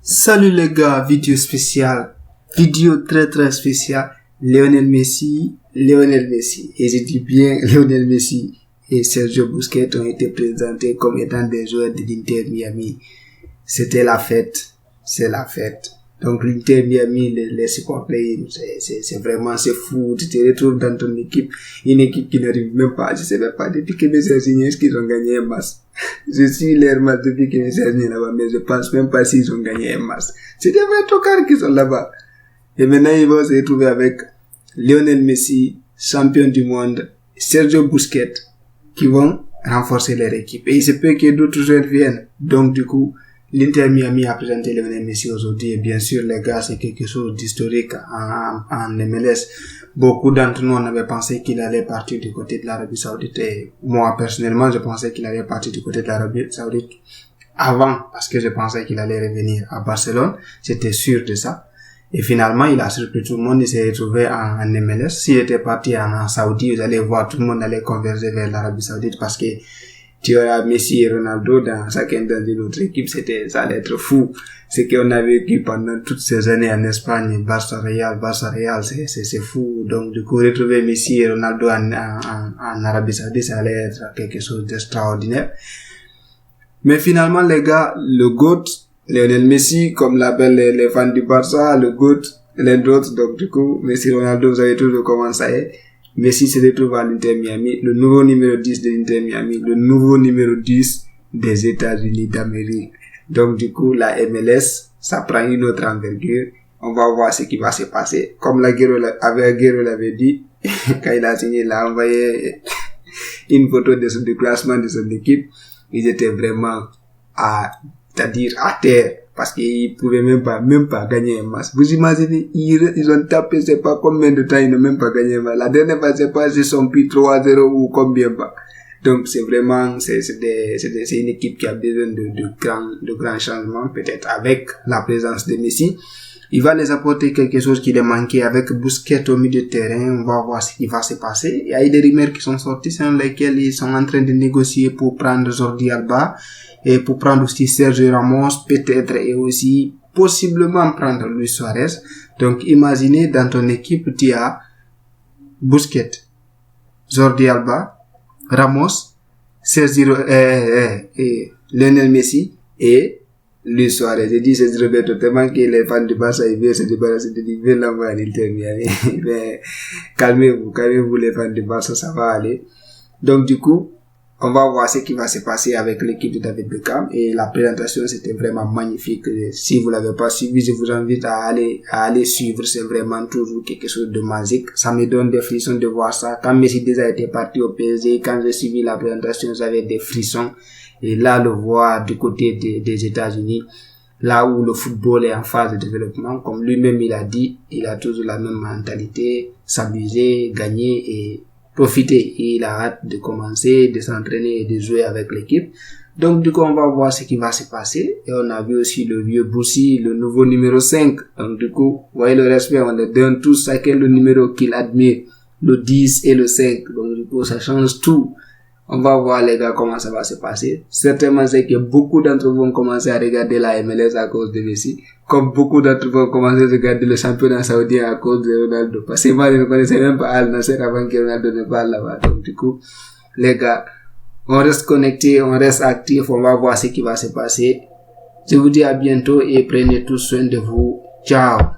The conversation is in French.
Salut les gars, vidéo spéciale, vidéo très spéciale, Lionel Messi, et je dis bien Lionel Messi et Sergio Busquets ont été présentés comme étant des joueurs de l'Inter Miami. C'était la fête, c'est la fête. Donc l'Inter Miami, les supporters, c'est fou, tu te retrouves dans ton équipe, une équipe qui n'arrive même pas, je sais même pas depuis que Messi a signé, est-ce qu'ils ont gagné un match? Je suis leur match depuis que Messi a signé là-bas, mais je pense même pas s'ils ont gagné un match. C'est des vrais tocards qui sont là-bas. Et maintenant ils vont se retrouver avec Lionel Messi, champion du monde, Sergio Busquets, qui vont renforcer leur équipe. Et il se peut que d'autres joueurs viennent. Donc du coup, l'Inter Miami a présenté Lionel Messi aujourd'hui et bien sûr les gars c'est quelque chose d'historique en MLS. Beaucoup d'entre nous on avait pensé qu'il allait partir du côté de l'Arabie Saoudite et moi personnellement je pensais qu'il allait partir du côté de l'Arabie Saoudite avant parce que je pensais qu'il allait revenir à Barcelone, j'étais sûr de ça. Et finalement il a surpris tout le monde, il s'est retrouvé en MLS. S'il était parti en Saoudi, vous allez voir tout le monde allait converger vers l'Arabie Saoudite parce que tu auras Messi et Ronaldo chacun dans une autre équipe, ça allait être fou. C'est qu'on a vécu pendant toutes ces années en Espagne, Barça Real, c'est fou. Donc, du coup, retrouver Messi et Ronaldo en Arabie Saoudite, ça allait être quelque chose d'extraordinaire. Mais finalement, les gars, le GOAT, Lionel Messi, comme l'appellent les fans du Barça, le GOAT, les autres, donc du coup, Messi, Ronaldo, vous avez toujours comment ça est. Messi se retrouve à l'Inter Miami, le nouveau numéro 10 de l'Inter Miami, le nouveau numéro 10 des États-Unis d'Amérique. Donc du coup, la MLS, ça prend une autre envergure. On va voir ce qui va se passer. Comme Agüero l'avait dit, quand il a signé, il a envoyé une photo du classement de son équipe. Ils étaient vraiment à terre. Parce qu'ils pouvaient même pas gagner un match. Vous imaginez, ils ont tapé, c'est pas combien de temps ils n'ont même pas gagné un match. La dernière fois, c'est pas, ils sont pris 3-0 ou combien pas. Donc, c'est vraiment, c'est une équipe qui a besoin de grands changements, peut-être avec la présence de Messi. Il va les apporter quelque chose qui les manquait avec Busquets au milieu de terrain. On va voir ce qui va se passer. Il y a eu des rumeurs qui sont sorties selon lesquelles ils sont en train de négocier pour prendre Jordi Alba et pour prendre aussi Sergio Ramos, peut-être, et aussi possiblement prendre Luis Suarez. Donc, imaginez dans ton équipe, tu as Busquets, Jordi Alba, Ramos, Sergio, Lionel Messi et Luis Suarez. J'ai dit c'est Roberto tellement que les fans du Barça ils veulent se débarrasser de lui, veulent l'envoyer à l'Inter Miami. Mais calmez-vous les fans du Barça, ça va aller. Donc du coup, on va voir ce qui va se passer avec l'équipe de David Beckham et la présentation c'était vraiment magnifique. Si vous l'avez pas suivi, je vous invite à aller suivre, c'est vraiment toujours quelque chose de magique. Ça me donne des frissons de voir ça. Quand Messi déjà était parti au PSG, quand j'ai suivi la présentation, j'avais des frissons. Et là, le voir du côté des États-Unis, là où le football est en phase de développement, comme lui-même il a dit, il a toujours la même mentalité, s'amuser, gagner et profiter. Il a hâte de commencer, de s'entraîner et de jouer avec l'équipe. Donc du coup, on va voir ce qui va se passer. Et on a vu aussi le vieux Boussi, le nouveau numéro 5. Donc du coup, vous voyez le respect, on les donne tous chacun le numéro qu'il admire, le 10 et le 5. Donc du coup, ça change tout. On va voir les gars comment ça va se passer. Certainement c'est que beaucoup d'entre vous vont commencer à regarder la MLS à cause de Messi. Comme beaucoup d'entre vous vont commencer à regarder le championnat saoudien à cause de Ronaldo. Parce que moi je ne connaissais même pas Al Nassr avant que Ronaldo ne parle là-bas. Donc du coup, les gars, on reste connectés, on reste actifs, on va voir ce qui va se passer. Je vous dis à bientôt et prenez tous soin de vous. Ciao.